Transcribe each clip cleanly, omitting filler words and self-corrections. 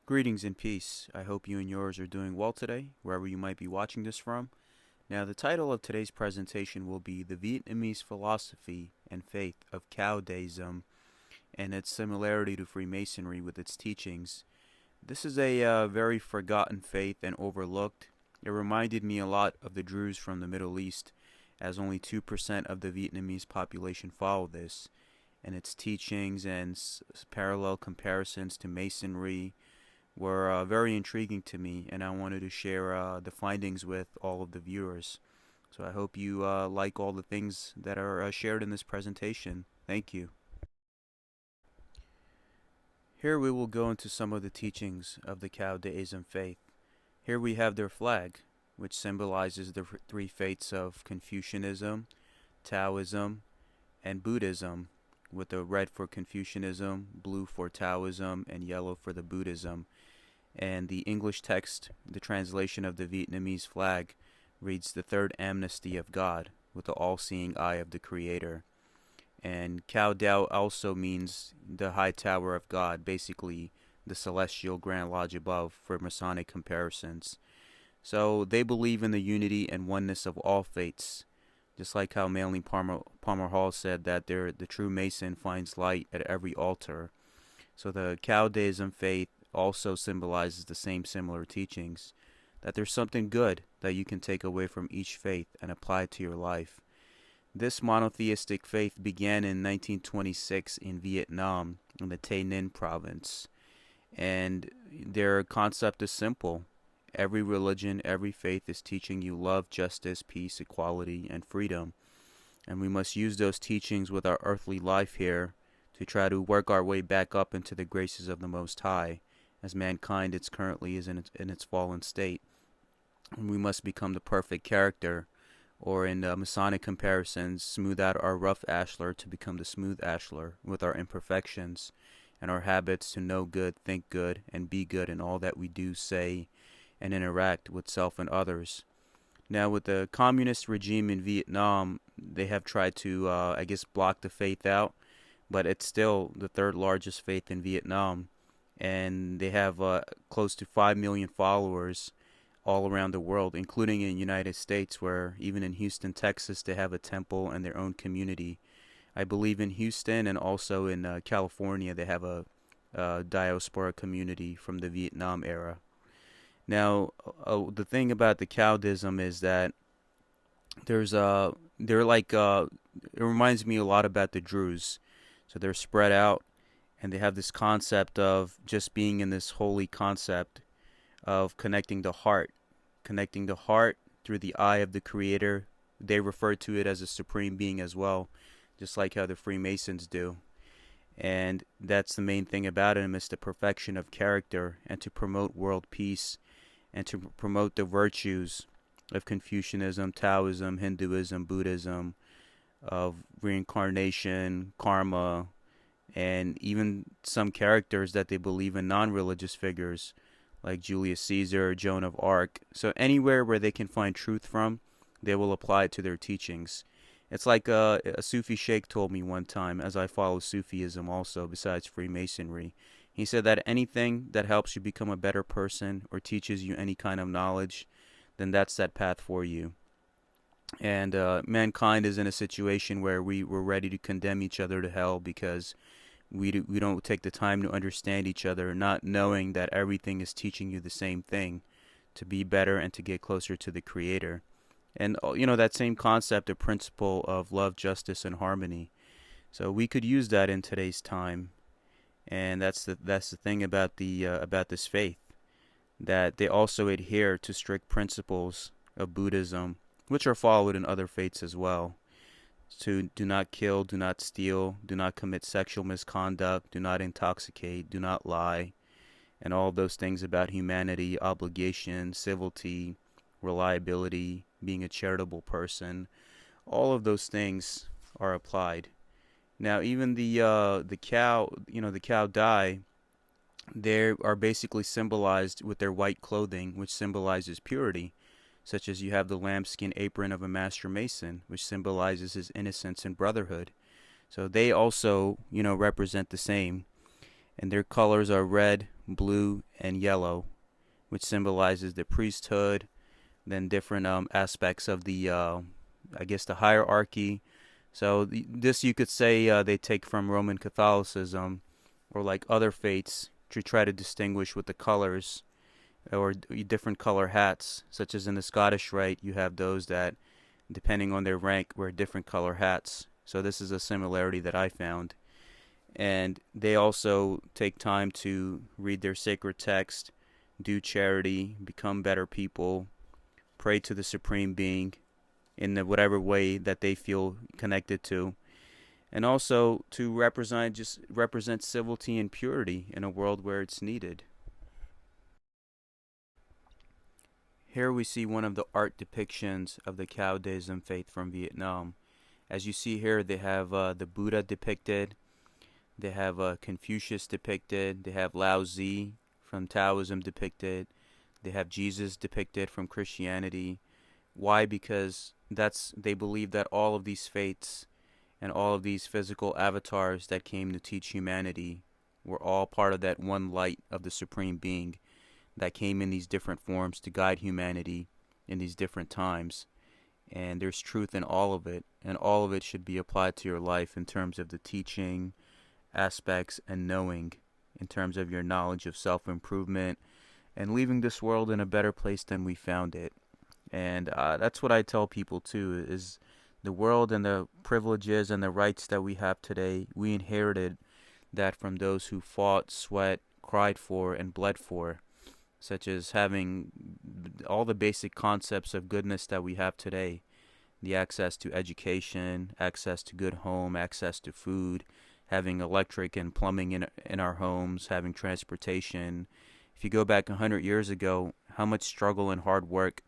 Greetings and peace. I hope you and yours are doing well today, wherever you might be watching this from. Now, the title of today's presentation will be The Vietnamese Philosophy and Faith of Caodaism and its similarity to Freemasonry with its teachings. This is a very forgotten faith and overlooked. It reminded me a lot of the Druze from the Middle East, as only 2% of the Vietnamese population follow this, and its teachings and parallel comparisons to Masonry were very intriguing to me, and I wanted to share the findings with all of the viewers. So I hope you like all the things that are shared in this presentation. Thank you. Here we will go into some of the teachings of the Caodaism faith. Here we have their flag, which symbolizes the three faiths of Confucianism, Taoism, and Buddhism, with the red for Confucianism, blue for Taoism, and yellow for the Buddhism. And the English text, the translation of the Vietnamese flag, reads the third amnesty of God, with the all-seeing eye of the Creator. And Cao Dai also means the high tower of God, basically the celestial Grand Lodge above for Masonic comparisons. So they believe in the unity and oneness of all faiths, just like how Manly Palmer Hall said that the true Mason finds light at every altar. So the Caodaism faith also symbolizes the same similar teachings, that there's something good that you can take away from each faith and apply it to your life. This monotheistic faith began in 1926 in Vietnam, in the Tây Ninh province, and their concept is simple. Every religion, every faith is teaching you love, justice, peace, equality, and freedom, and we must use those teachings with our earthly life here to try to work our way back up into the graces of the Most High, as mankind is currently in its fallen state. And we must become the perfect character, or in Masonic comparisons, smooth out our rough ashlar to become the smooth ashlar, with our imperfections and our habits to know good, think good, and be good in all that we do, say, and interact with self and others. Now, with the communist regime in Vietnam, they have tried to, block the faith out, but it's still the third largest faith in Vietnam, and they have close to 5 million followers all around the world, including in the United States, where even in Houston, Texas, they have a temple and their own community. I believe in Houston and also in California, they have a diaspora community from the Vietnam era. Now, the thing about the Caodaism is that it reminds me a lot about the Druze. So they're spread out, and they have this concept of just being in this holy concept of connecting the heart through the eye of the Creator. They refer to it as a supreme being as well, just like how the Freemasons do. And that's the main thing about him, is the perfection of character and to promote world peace and to promote the virtues of Confucianism, Taoism, Hinduism, Buddhism, of reincarnation, karma, and even some characters that they believe in, non-religious figures like Julius Caesar, Joan of Arc. So anywhere where they can find truth from, they will apply it to their teachings. It's like a Sufi sheikh told me one time, as I follow Sufism also besides Freemasonry. He said that anything that helps you become a better person or teaches you any kind of knowledge, then that's that path for you. And mankind is in a situation where we're ready to condemn each other to hell because we don't take the time to understand each other, not knowing that everything is teaching you the same thing, to be better and to get closer to the Creator. And that same concept or principle of love, justice, and harmony. So we could use that in today's time, and that's the thing about this faith, that they also adhere to strict principles of Buddhism, which are followed in other faiths as well. To do not kill, do not steal, do not commit sexual misconduct, do not intoxicate, do not lie, and all those things about humanity, obligation, civility, reliability, being a charitable person. All of those things are applied. Now, even the Cao Dai, they are basically symbolized with their white clothing, which symbolizes purity, such as you have the lambskin apron of a master mason, which symbolizes his innocence and brotherhood. So they also, represent the same. And their colors are red, blue, and yellow, which symbolizes the priesthood, then different aspects of the, I guess, the hierarchy. So this you could say they take from Roman Catholicism, or like other faiths, to try to distinguish with the colors or different color hats, such as in the Scottish Rite, you have those that, depending on their rank, wear different color hats. So this is a similarity that I found. And they also take time to read their sacred text, do charity, become better people, pray to the Supreme Being in whatever way that they feel connected to, and also to represent civility and purity in a world where it's needed. Here we see one of the art depictions of the Caodaism faith from Vietnam. As you see here, they have the Buddha depicted, they have Confucius depicted, they have Lao Tzu from Taoism depicted, they have Jesus depicted from Christianity. Why? Because they believe that all of these faiths and all of these physical avatars that came to teach humanity were all part of that one light of the Supreme Being that came in these different forms to guide humanity in these different times. And there's truth in all of it, and all of it should be applied to your life in terms of the teaching aspects and knowing, in terms of your knowledge of self-improvement and leaving this world in a better place than we found it. And that's what I tell people too, is the world and the privileges and the rights that we have today, we inherited that from those who fought, sweat, cried for, and bled for, such as having all the basic concepts of goodness that we have today, the access to education, access to good home, access to food, having electric and plumbing in our homes, having transportation. If you go back 100 years ago, how much struggle and hard work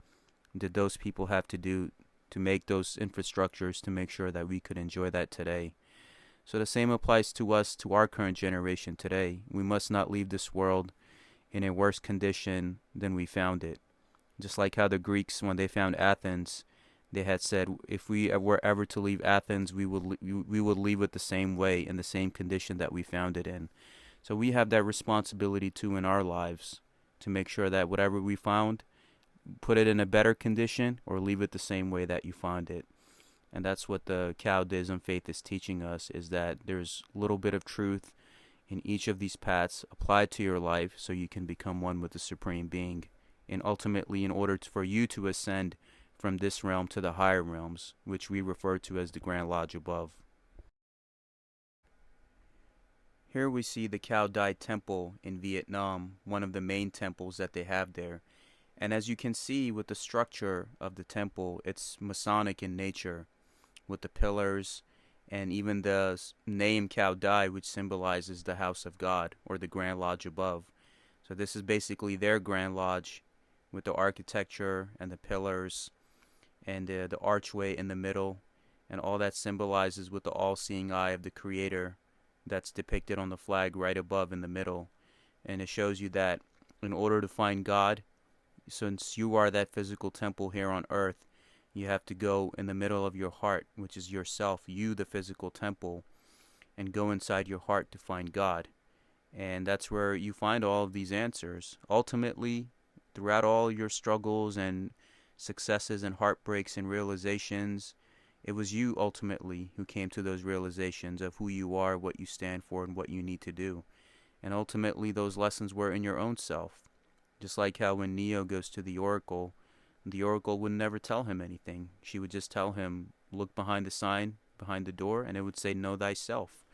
did those people have to do to make those infrastructures to make sure that we could enjoy that today? So the same applies to us, to our current generation today. We must not leave this world in a worse condition than we found it. Just like how the Greeks, when they found Athens, they had said, if we were ever to leave Athens, we would leave it the same way, in the same condition that we found it in. So we have that responsibility too in our lives, to make sure that whatever we found, put it in a better condition or leave it the same way that you found it. And that's what the Caodaism faith is teaching us, is that there's a little bit of truth in each of these paths applied to your life so you can become one with the Supreme Being. And ultimately, in order for you to ascend from this realm to the higher realms, which we refer to as the Grand Lodge above. Here we see the Cao Dai Temple in Vietnam, one of the main temples that they have there. And as you can see with the structure of the temple, it's Masonic in nature, with the pillars and even the name Cao Dai, which symbolizes the house of God, or the Grand Lodge above. So this is basically their Grand Lodge, with the architecture and the pillars and the archway in the middle, and all that symbolizes with the all-seeing eye of the Creator that's depicted on the flag right above in the middle. And it shows you that in order to find God, since you are that physical temple here on earth, you have to go in the middle of your heart, which is yourself, you the physical temple, and go inside your heart to find God. And that's where you find all of these answers. Ultimately, throughout all your struggles and successes and heartbreaks and realizations, it was you ultimately who came to those realizations of who you are, what you stand for, and what you need to do. And ultimately, those lessons were in your own self. Just like how when Neo goes to the Oracle would never tell him anything. She would just tell him, look behind the sign, behind the door, and it would say, know thyself.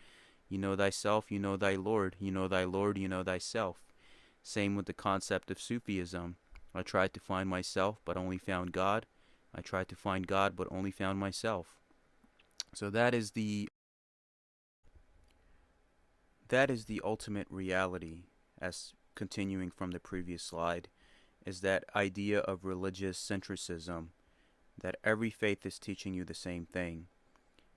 You know thyself, you know thy Lord. You know thy Lord, you know thyself. Same with the concept of Sufism. I tried to find myself, but only found God. I tried to find God, but only found myself. So that is the ultimate reality, as continuing from the previous slide, is that idea of religious syncretism, that every faith is teaching you the same thing,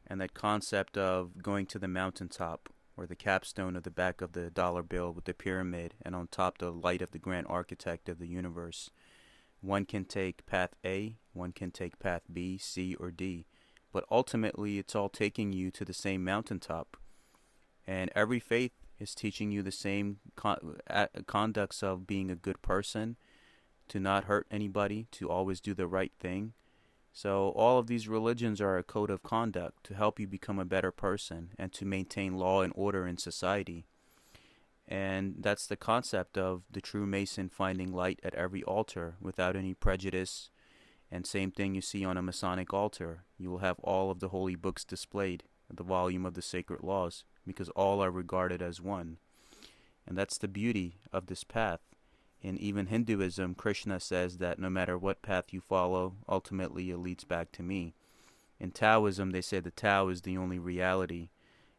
and that concept of going to the mountaintop, or the capstone of the back of the dollar bill with the pyramid, and on top the light of the grand architect of the universe. One can take path A, one can take path B, C, or D, but ultimately it's all taking you to the same mountaintop. And every faith It's teaching you the same conducts of being a good person, to not hurt anybody, to always do the right thing. So all of these religions are a code of conduct to help you become a better person and to maintain law and order in society. And that's the concept of the true Mason finding light at every altar without any prejudice. And same thing you see on a Masonic altar. You will have all of the holy books displayed, the volume of the sacred laws, because all are regarded as one. And that's the beauty of this path. In even Hinduism, Krishna says that no matter what path you follow, ultimately it leads back to me. In Taoism, they say the Tao is the only reality.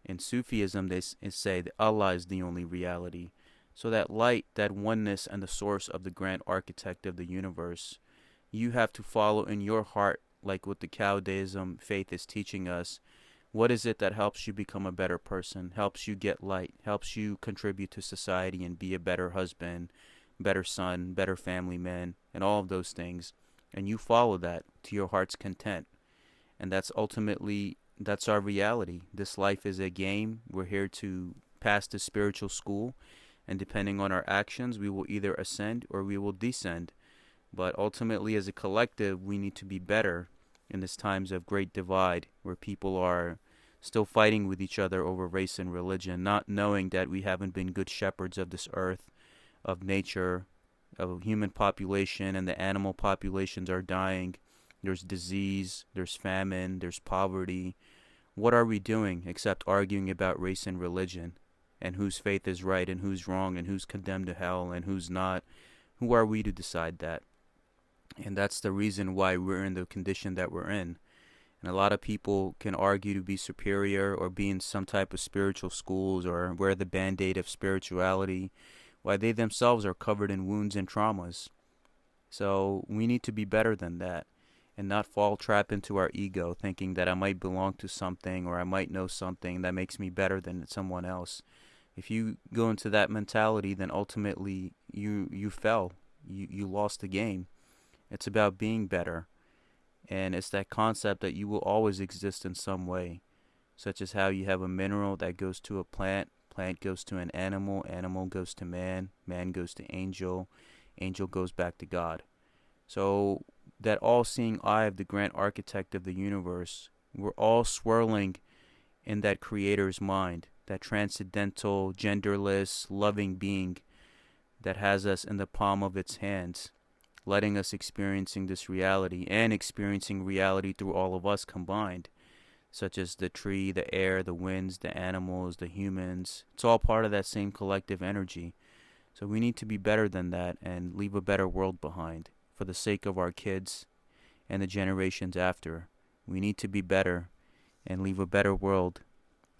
In Sufism, they say that Allah is the only reality. So that light, that oneness, and the source of the grand architect of the universe, you have to follow in your heart, like what the Caodaism faith is teaching us. What is it that helps you become a better person, helps you get light, helps you contribute to society and be a better husband, better son, better family man, and all of those things. And you follow that to your heart's content. And that's ultimately, that's our reality. This life is a game. We're here to pass the spiritual school. And depending on our actions, we will either ascend or we will descend. But ultimately, as a collective, we need to be better in these times of great divide, where people are still fighting with each other over race and religion, not knowing that we haven't been good shepherds of this earth, of nature, of human population, and the animal populations are dying. There's disease, there's famine, there's poverty. What are we doing except arguing about race and religion, and whose faith is right and who's wrong, and who's condemned to hell and who's not? Who are we to decide that? And that's the reason why we're in the condition that we're in. And a lot of people can argue to be superior or be in some type of spiritual schools or wear the band-aid of spirituality, while they themselves are covered in wounds and traumas. So we need to be better than that and not fall trap into our ego, thinking that I might belong to something or I might know something that makes me better than someone else. If you go into that mentality, then ultimately you fell. You lost the game. It's about being better. And it's that concept that you will always exist in some way, such as how you have a mineral that goes to a plant, plant goes to an animal, animal goes to man, man goes to angel, angel goes back to God. So that all-seeing eye of the grand architect of the universe, we're all swirling in that creator's mind, that transcendental, genderless, loving being that has us in the palm of its hands, letting us experiencing this reality and experiencing reality through all of us combined, such as the tree, the air, the winds, the animals, the humans. It's all part of that same collective energy. So we need to be better than that and leave a better world behind for the sake of our kids and the generations after. We need to be better and leave a better world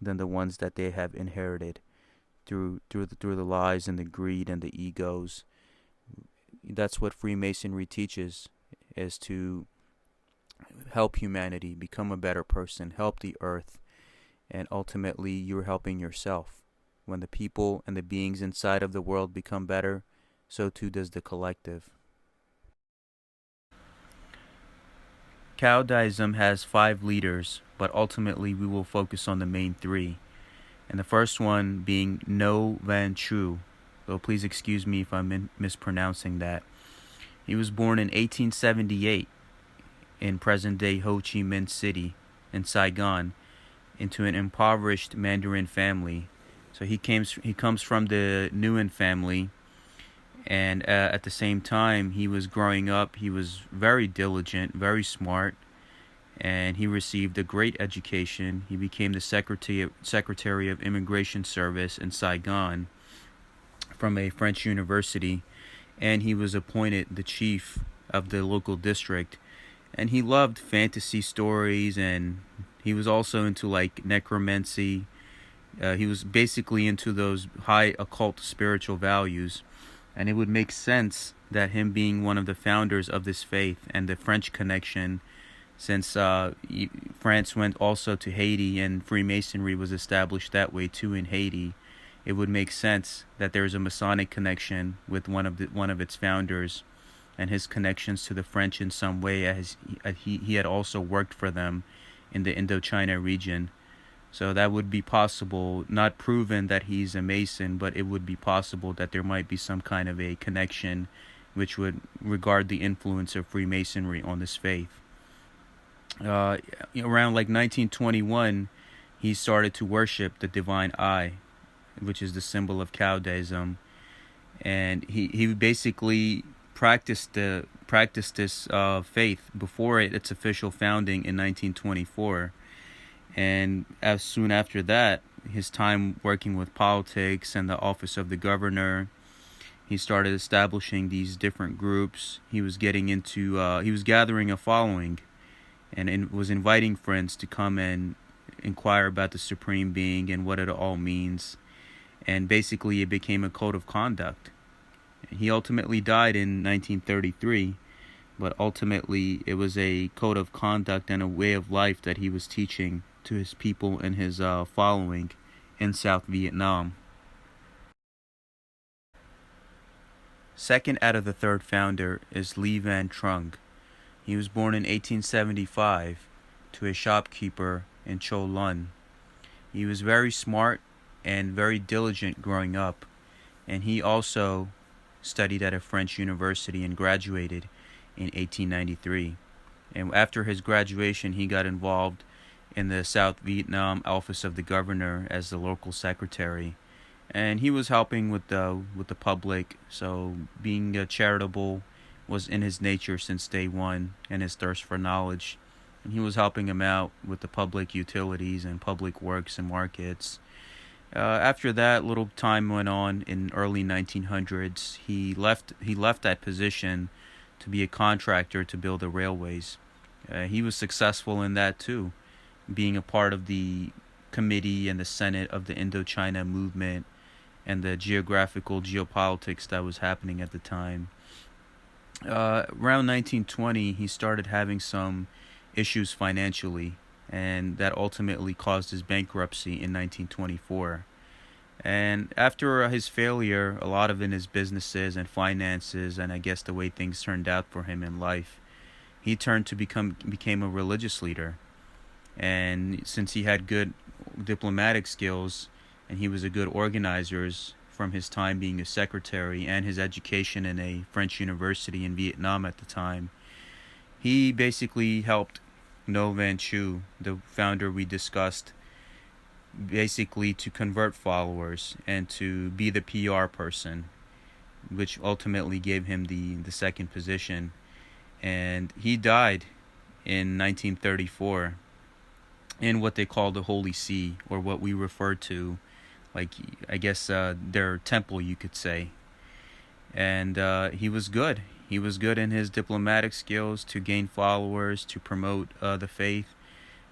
than the ones that they have inherited through the lies and the greed and the egos. That's what Freemasonry teaches, is to help humanity become a better person, help the earth, and ultimately you're helping yourself. When the people and the beings inside of the world become better, so too does the collective. Caodaism has 5 leaders, but ultimately we will focus on the main 3. And the first one being No Van Chu. So please excuse me if I'm mispronouncing that. He was born in 1878 in present-day Ho Chi Minh City in Saigon into an impoverished Mandarin family. So he comes from the Nguyen family, and at the same time he was growing up, he was very diligent, very smart, and he received a great education. He became the Secretary of Immigration Service in Saigon from a French university, and he was appointed the chief of the local district. And he loved fantasy stories, and he was also into like necromancy. He was basically into those high occult spiritual values, and it would make sense that him being one of the founders of this faith and the French connection, since France went also to Haiti and Freemasonry was established that way too in Haiti, it would make sense that there's a Masonic connection with one of its founders, and his connections to the French in some way, as he had also worked for them in the Indochina region. So that would be possible, not proven that he's a Mason, but it would be possible that there might be some kind of a connection which would regard the influence of Freemasonry on this faith. Around like 1921, he started to worship the divine eye, which is the symbol of Caodaism, and he basically practiced this faith before its official founding in 1924. And as soon after that, his time working with politics and the office of the governor, he started establishing these different groups. He was gathering a following, and was inviting friends to come and inquire about the Supreme Being and what it all means. And basically, it became a code of conduct. He ultimately died in 1933, but ultimately it was a code of conduct and a way of life that he was teaching to his people and his following in South Vietnam. Second out of the third founder is Ly Van Trung. He was born in 1875 to a shopkeeper in Cho Lun. He was very smart and very diligent growing up, and he also studied at a French university and graduated in 1893. And after his graduation, he got involved in the South Vietnam office of the governor as the local secretary, and he was helping with the public. So being charitable was in his nature since day one, and his thirst for knowledge. And he was helping him out with the public utilities and public works and markets. After that, little time went on. In early 1900s, he left that position to be a contractor to build the railways. He was successful in that too, being a part of the committee and the Senate of the Indochina movement and the geopolitics that was happening at the time. Around 1920, he started having some issues financially, and that ultimately caused his bankruptcy in 1924. And after his failure, a lot of in his businesses and finances, and I guess the way things turned out for him in life, he turned to became a religious leader. And since he had good diplomatic skills and he was a good organizer from his time being a secretary and his education in a French university in Vietnam at the time, he basically helped Ngo Van Chu, the founder we discussed, basically to convert followers and to be the PR person, which ultimately gave him the second position. And he died in 1934 in what they call the Holy See, or what we refer to, like, I guess their temple, you could say. And he was good. He was good in his diplomatic skills to gain followers, to promote the faith.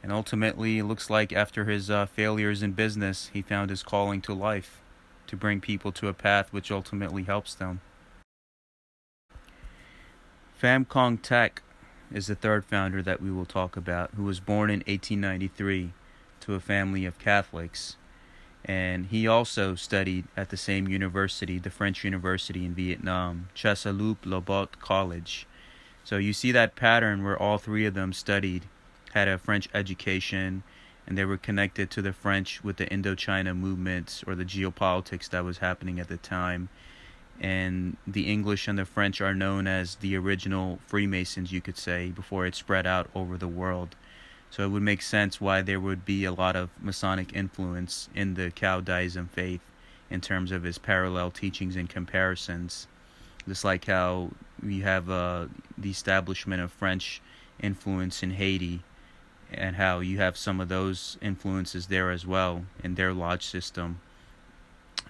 And ultimately, it looks like after his failures in business, he found his calling to life, to bring people to a path which ultimately helps them. Pham Cong Tek is the third founder that we will talk about, who was born in 1893 to a family of Catholics. And he also studied at the same university, the French university in Vietnam, Chassaloup Lobot College. So you see that pattern where all three of them studied, had a French education, and they were connected to the French with the Indochina movements or the geopolitics that was happening at the time. And the English and the French are known as the original Freemasons, you could say, before it spread out over the world. So it would make sense why there would be a lot of Masonic influence in the Caodaism faith in terms of its parallel teachings and comparisons. Just like how we have the establishment of French influence in Haiti, and how you have some of those influences there as well in their lodge system.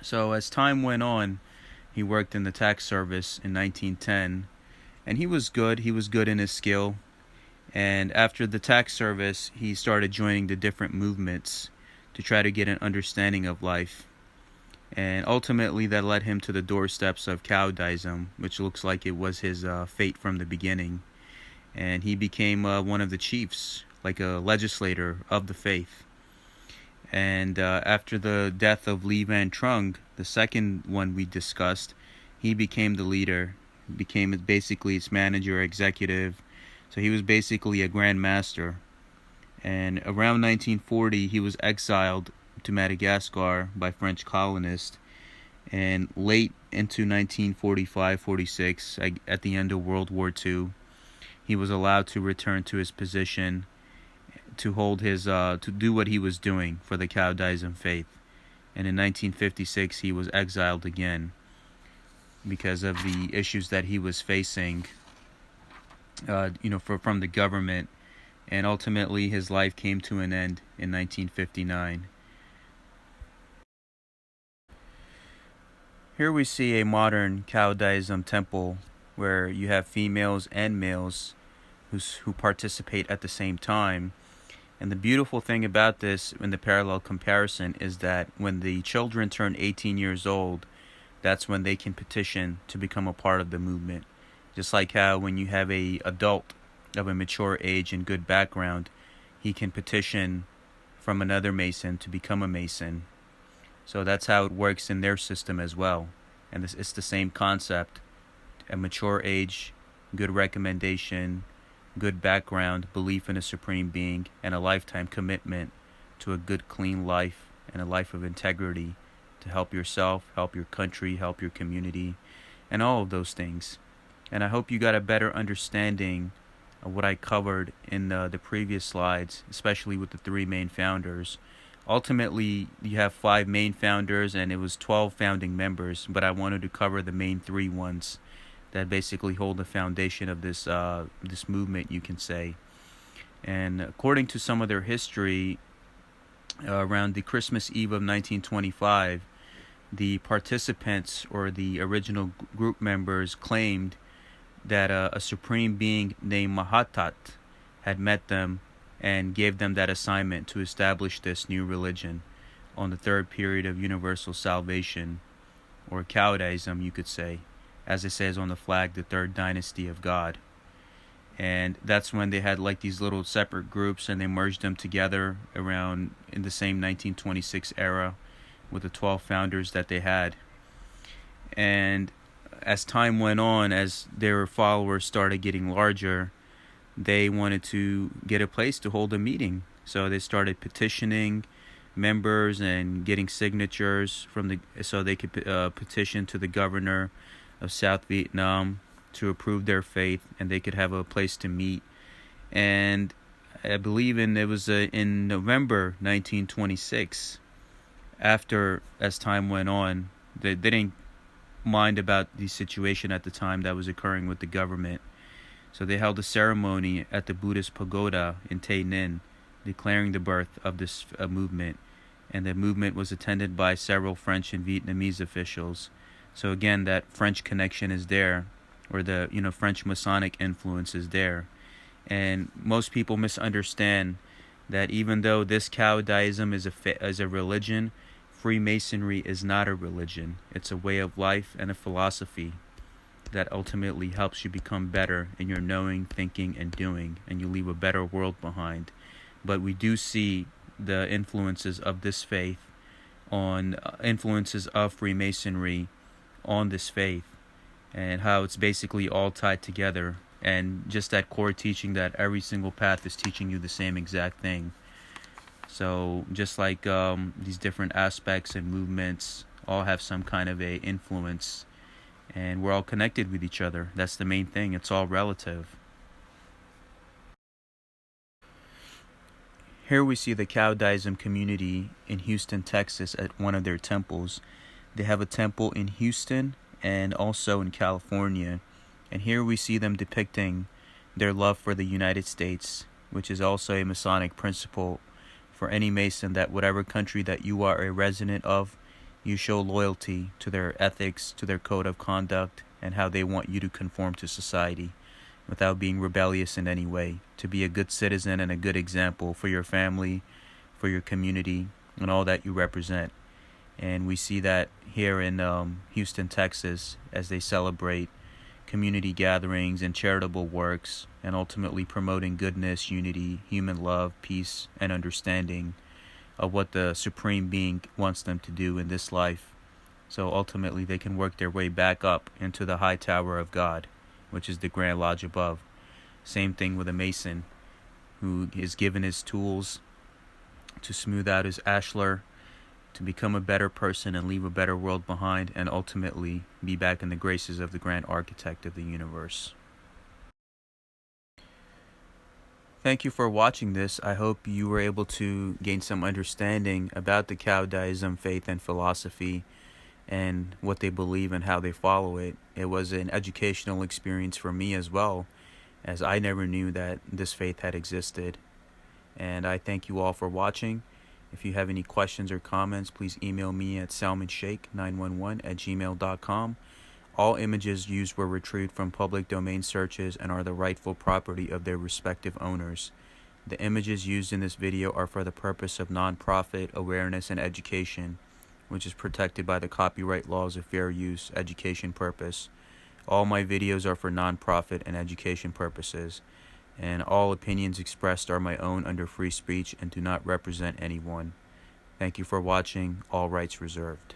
So as time went on, he worked in the tax service in 1910, and he was good. He was good in his skill. And after the tax service, he started joining the different movements to try to get an understanding of life. And ultimately, that led him to the doorsteps of Caodaism, which looks like it was his fate from the beginning. And he became one of the chiefs, like a legislator of the faith. And after the death of Ly Van Trung, the second one we discussed, he became the leader, became basically its manager, executive. So he was basically a grand master. And around 1940, he was exiled to Madagascar by French colonists. And late into 1945-46, at the end of World War II, he was allowed to return to his position to hold his to do what he was doing for the Caodaism faith. And in 1956, he was exiled again because of the issues that he was facing, from the government. And ultimately, his life came to an end in 1959. Here we see a modern Caodaism temple where you have females and males who participate at the same time. And the beautiful thing about this, in the parallel comparison, is that when the children turn 18 years old, that's when they can petition to become a part of the movement. Just like how when you have a adult of a mature age and good background, he can petition from another Mason to become a Mason. So that's how it works in their system as well. And it's the same concept: a mature age, good recommendation, good background, belief in a supreme being, and a lifetime commitment to a good, clean life and a life of integrity to help yourself, help your country, help your community, and all of those things. And I hope you got a better understanding of what I covered in the previous slides, especially with the three main founders. Ultimately, you have 5 main founders, and it was 12 founding members, but I wanted to cover the main 3 ones that basically hold the foundation of this movement, you can say. And according to some of their history, around the Christmas Eve of 1925, the participants or the original group members claimed that a supreme being named Mahatat had met them and gave them that assignment to establish this new religion on the 3rd period of universal salvation, or Caodaism, you could say, as it says on the flag, the 3rd dynasty of God. And that's when they had like these little separate groups, and they merged them together around in the same 1926 era with the 12 founders that they had. And as time went on, as their followers started getting larger, they wanted to get a place to hold a meeting. So they started petitioning members and getting signatures so they could petition to the governor of South Vietnam to approve their faith, and they could have a place to meet. And I believe it was in November 1926, as time went on, they didn't mind about the situation at the time that was occurring with the government. So they held a ceremony at the Buddhist pagoda in Tay Ninh, declaring the birth of this movement. And the movement was attended by several French and Vietnamese officials. So again, that French connection is there, or the French Masonic influence is there. And most people misunderstand that even though this Caodaism is a religion, Freemasonry is not a religion. It's a way of life and a philosophy that ultimately helps you become better in your knowing, thinking, and doing, and you leave a better world behind. But we do see the influences of this faith influences of Freemasonry on this faith, and how it's basically all tied together, and just that core teaching that every single path is teaching you the same exact thing. So just like these different aspects and movements all have some kind of a influence, and we're all connected with each other. That's the main thing. It's all relative. Here we see the Caodaism community in Houston, Texas, at one of their temples. They have a temple in Houston and also in California. And here we see them depicting their love for the United States, which is also a Masonic principle for any Mason, that whatever country that you are a resident of, you show loyalty to their ethics, to their code of conduct, and how they want you to conform to society without being rebellious in any way, to be a good citizen and a good example for your family, for your community, and all that you represent. And we see that here in Houston, Texas, as they celebrate community gatherings and charitable works, and ultimately promoting goodness, unity, human love, peace, and understanding of what the Supreme Being wants them to do in this life. So ultimately they can work their way back up into the high tower of God, which is the Grand Lodge above. Same thing with a Mason. who is given his tools to smooth out his ashlar, to become a better person and leave a better world behind, and ultimately be back in the graces of the grand architect of the universe. Thank you for watching this. I hope you were able to gain some understanding about the Caodaism faith and philosophy and what they believe and how they follow it. It was an educational experience for me as well, as I never knew that this faith had existed. And I thank you all for watching. If you have any questions or comments, please email me at salmonshake911@gmail.com. All images used were retrieved from public domain searches and are the rightful property of their respective owners. The images used in this video are for the purpose of non-profit awareness and education, which is protected by the copyright laws of fair use education purpose. All my videos are for non-profit and education purposes, and all opinions expressed are my own under free speech and do not represent anyone. Thank you for watching. All rights reserved.